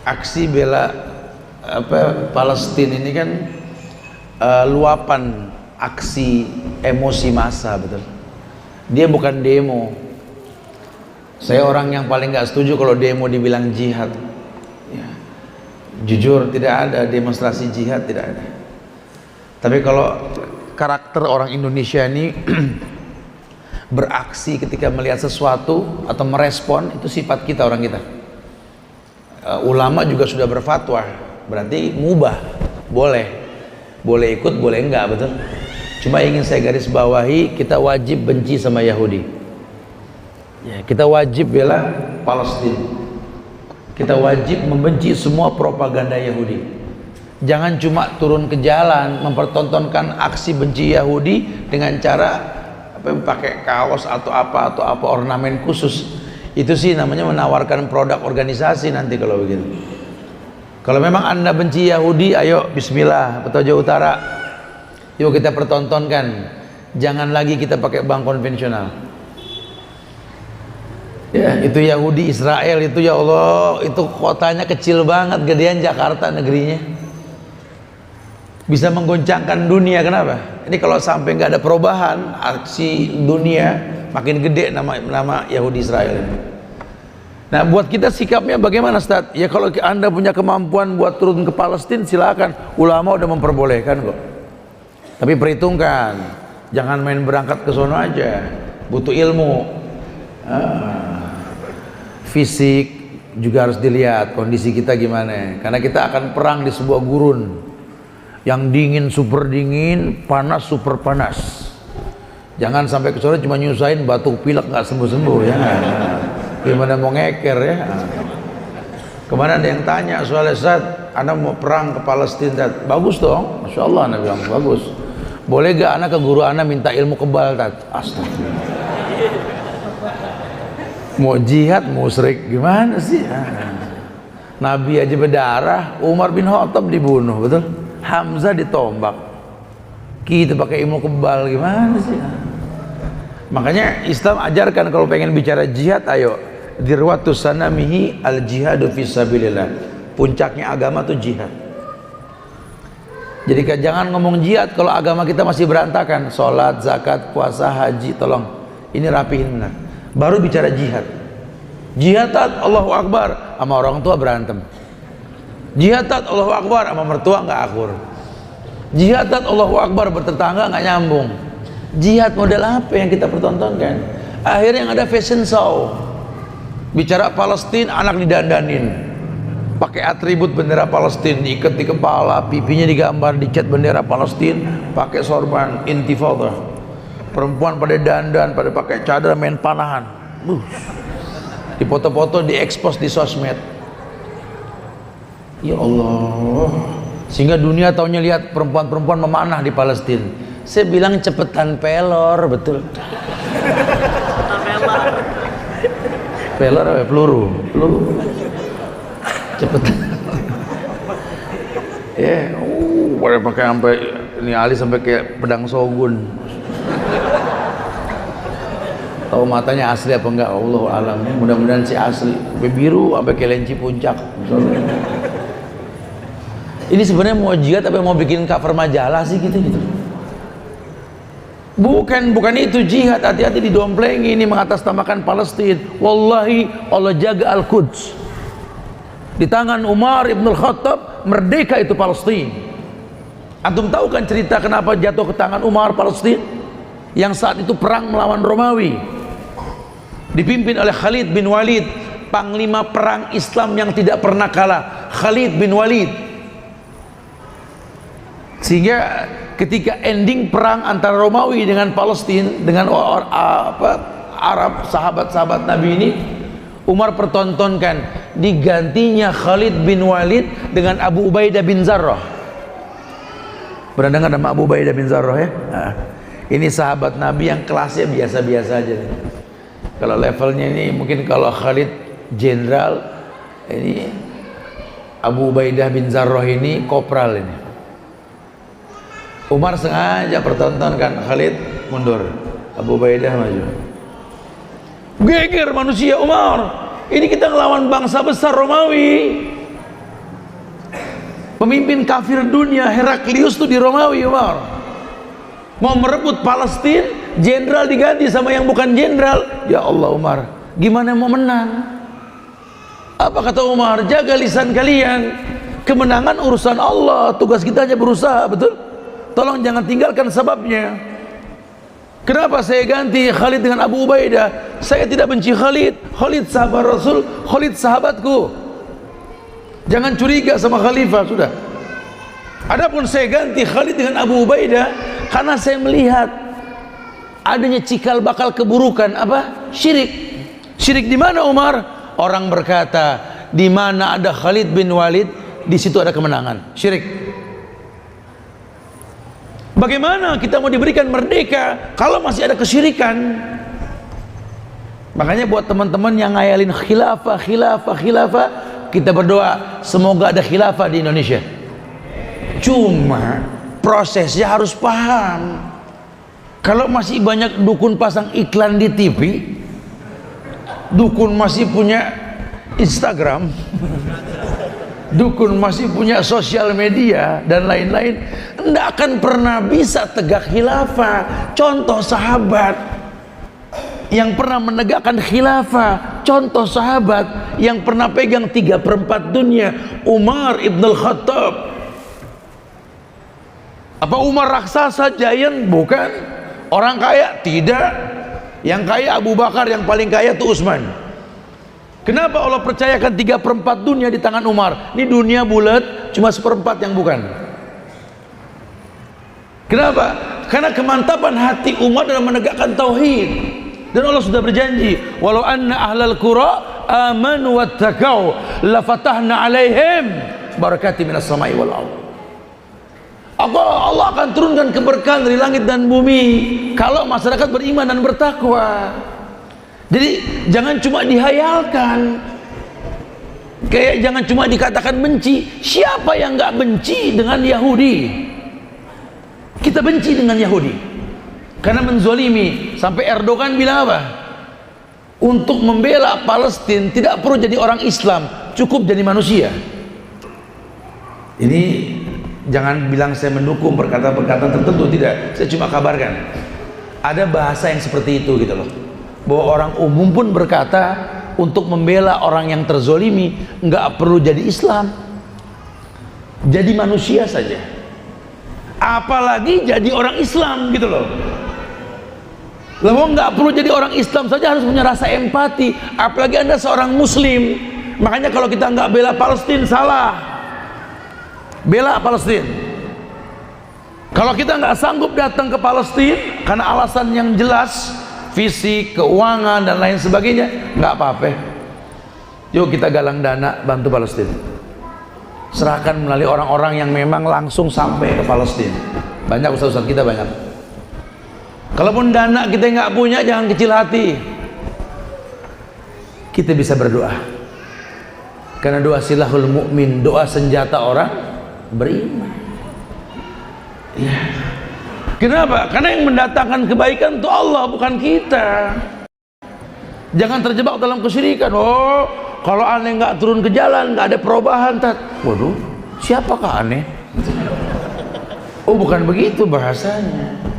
aksi bela Palestina ini kan luapan aksi emosi massa, betul. Dia bukan demo. Saya orang yang paling nggak setuju kalau demo dibilang jihad. Ya. Jujur tidak ada demonstrasi jihad, tidak ada. Tapi kalau karakter orang Indonesia ini beraksi ketika melihat sesuatu atau merespon, itu sifat kita, orang kita. Ulama juga sudah berfatwa, berarti mubah, boleh ikut, boleh enggak, betul. Cuma ingin saya garis bawahi, kita wajib benci sama Yahudi. Ya, kita wajib bela Palestina. Kita wajib membenci semua propaganda Yahudi. Jangan cuma turun ke jalan mempertontonkan aksi benci Yahudi dengan cara pakai kaos atau apa ornamen khusus. Itu sih namanya menawarkan produk organisasi nanti kalau begitu. Kalau memang Anda benci Yahudi, ayo bismillah, Petojo Utara, yuk kita pertontonkan. Jangan lagi kita pakai bank konvensional. Ya, itu Yahudi Israel itu, ya Allah, itu kotanya kecil banget, gedean Jakarta negerinya. Bisa menggoncangkan dunia. Kenapa? Ini kalau sampai nggak ada perubahan, aksi dunia makin gede nama Yahudi Israel ini. Nah, buat kita sikapnya bagaimana, Ustaz? Ya kalau Anda punya kemampuan buat turun ke Palestina, silakan. Ulama udah memperbolehkan kok. Tapi perhitungkan, jangan main berangkat ke sono aja. Butuh ilmu. Fisik juga harus dilihat kondisi kita gimana, karena kita akan perang di sebuah gurun yang dingin, super dingin, panas, super panas. Jangan sampai kesana cuma nyusahin, batuk pilek nggak sembuh-sembuh ya. Gimana mau ngeker ya. Kemana ada yang tanya soal Ustaz, Anda mau perang ke Palestina? Bagus dong, Masya Allah. Anda bilang bagus. Boleh gak Anda ke guru Anda minta ilmu kebal? Astagfirullah. Mau jihad, musyrik, gimana sih? Nabi aja berdarah, Umar bin Khattab dibunuh, betul? Hamzah ditombak. Kita pakai ilmu kebal, gimana sih? Makanya Islam ajarkan kalau pengen bicara jihad, ayo dirwatu sanamihi al jihadu fisabilillah. Puncaknya agama tuh jihad. Jadi jangan ngomong jihad kalau agama kita masih berantakan. Sholat, zakat, puasa, haji, tolong ini rapihin benar. Baru bicara jihad. Jihadat Allahu Akbar, sama orang tua berantem. Jihadat Allahu Akbar, sama mertua nggak akur. Jihadat Allahu Akbar, bertetangga nggak nyambung. Jihad model apa yang kita pertontonkan? Akhirnya yang ada fashion show. Bicara Palestina, anak didandanin, pakai atribut bendera Palestina, diikat di kepala, pipinya digambar, dicat bendera Palestina, pakai sorban, intifada. Perempuan pada dandan, pada pakai cadar, main panahan. Di foto-foto, diekspos di sosmed. Ya Allah. Sehingga dunia taunya lihat perempuan-perempuan memanah di Palestina. Saya bilang cepetan pelor, betul. Pelor apa? Peluru. Cepetan. Ya, pada pakai sampai ini Ali sampai kayak pedang Shogun. Tahu matanya asli apa enggak? Allah alam. Mudah-mudahan si asli. Sampai biru, sampai kelinci puncak. Ini sebenarnya mau jihad apa mau bikin cover majalah sih gitu. Bukan itu jihad. Hati-hati didomplengi ini mengatasnamakan Palestina. Wallahi Allah jaga Al-Quds. Di tangan Umar ibn Khattab merdeka itu Palestina. Antum tahu kan cerita kenapa jatuh ke tangan Umar Palestina? Yang saat itu perang melawan Romawi, dipimpin oleh Khalid bin Walid, panglima perang Islam yang tidak pernah kalah, Khalid bin Walid. Sehingga ketika ending perang antara Romawi dengan Palestina, dengan Arab, sahabat-sahabat Nabi ini, Umar pertontonkan digantinya Khalid bin Walid dengan Abu Ubaidah bin Zarrah. Pernah dengar nama Abu Ubaidah bin Zarrah ya? Nah, ini sahabat Nabi yang kelasnya biasa-biasa aja. Kalau levelnya ini mungkin kalau Khalid jenderal, ini Abu Ubaidah bin Zarrah ini kopral ini. Umar sengaja pertontonkan, Khalid mundur, Abu Ubaidah maju. Geger manusia Umar, ini kita ngelawan bangsa besar Romawi. Pemimpin kafir dunia Heraklius tuh di Romawi, Umar. Mau merebut Palestina, jenderal diganti sama yang bukan jenderal. Ya Allah Umar, gimana mau menang? Apa kata Umar? Jaga lisan kalian. Kemenangan urusan Allah, tugas kita hanya berusaha, betul? Tolong jangan tinggalkan sebabnya. Kenapa saya ganti Khalid dengan Abu Ubaidah? Saya tidak benci Khalid. Khalid sahabat Rasul, Khalid sahabatku. Jangan curiga sama khalifah, sudah. Adapun saya ganti Khalid dengan Abu Ubaidah karena saya melihat adanya cikal bakal keburukan, apa? Syirik. Syirik di mana, Umar? Orang berkata, di mana ada Khalid bin Walid, di situ ada kemenangan. Syirik. Bagaimana kita mau diberikan merdeka kalau masih ada kesyirikan? Makanya buat teman-teman yang ngayalin khilafah, kita berdoa semoga ada khilafah di Indonesia. Cuma prosesnya harus paham. Kalau masih banyak dukun pasang iklan di TV, dukun masih punya Instagram, dukun masih punya sosial media dan lain-lain, tidak akan pernah bisa tegak khilafah. Contoh sahabat yang pernah menegakkan khilafah, contoh sahabat yang pernah pegang 3/4 dunia, Umar ibn al-Khattab. Apa Umar raksasa, giant? Bukan. Orang kaya? Tidak. Yang kaya Abu Bakar, yang paling kaya itu Utsman. Kenapa Allah percayakan 3/4 dunia di tangan Umar? Ini dunia bulat, cuma 1/4 yang bukan. Kenapa? Karena kemantapan hati Umar dalam menegakkan tauhid. Dan Allah sudah berjanji, walau anna ahlal qura amanu wattaqau lafatahna alaihim barakati minas samai wal ardh. Allah akan turunkan keberkahan dari langit dan bumi kalau masyarakat beriman dan bertakwa. Jadi jangan cuma dihayalkan, kayak jangan cuma dikatakan benci. Siapa yang nggak benci dengan Yahudi? Kita benci dengan Yahudi karena menzolimi. Sampai Erdogan bilang apa? Untuk membela Palestina tidak perlu jadi orang Islam, cukup jadi manusia. Ini jangan bilang saya mendukung perkataan-perkataan tertentu, tidak. Saya cuma kabarkan ada bahasa yang seperti itu gitu loh, bahwa orang umum pun berkata untuk membela orang yang terzolimi nggak perlu jadi Islam, jadi manusia saja, apalagi jadi orang Islam gitu loh. Lalu nggak perlu jadi orang Islam saja, harus punya rasa empati, apalagi Anda seorang Muslim. Makanya kalau kita nggak bela Palestina, salah. Bela Palestina. Kalau kita nggak sanggup datang ke Palestina karena alasan yang jelas, fisik, keuangan dan lain sebagainya, nggak apa-apa. Yuk kita galang dana bantu Palestina. Serahkan melalui orang-orang yang memang langsung sampai ke Palestina. Banyak ustaz-ustaz kita banyak. Kalaupun dana kita nggak punya, jangan kecil hati. Kita bisa berdoa. Karena doa silahul mukmin, doa senjata orang beriman. Ya. Kenapa? Karena yang mendatangkan kebaikan itu Allah, bukan kita. Jangan terjebak dalam kesyirikan. Oh, kalau aneh nggak turun ke jalan, nggak ada perubahan. Waduh, siapakah aneh? Oh, bukan begitu bahasanya.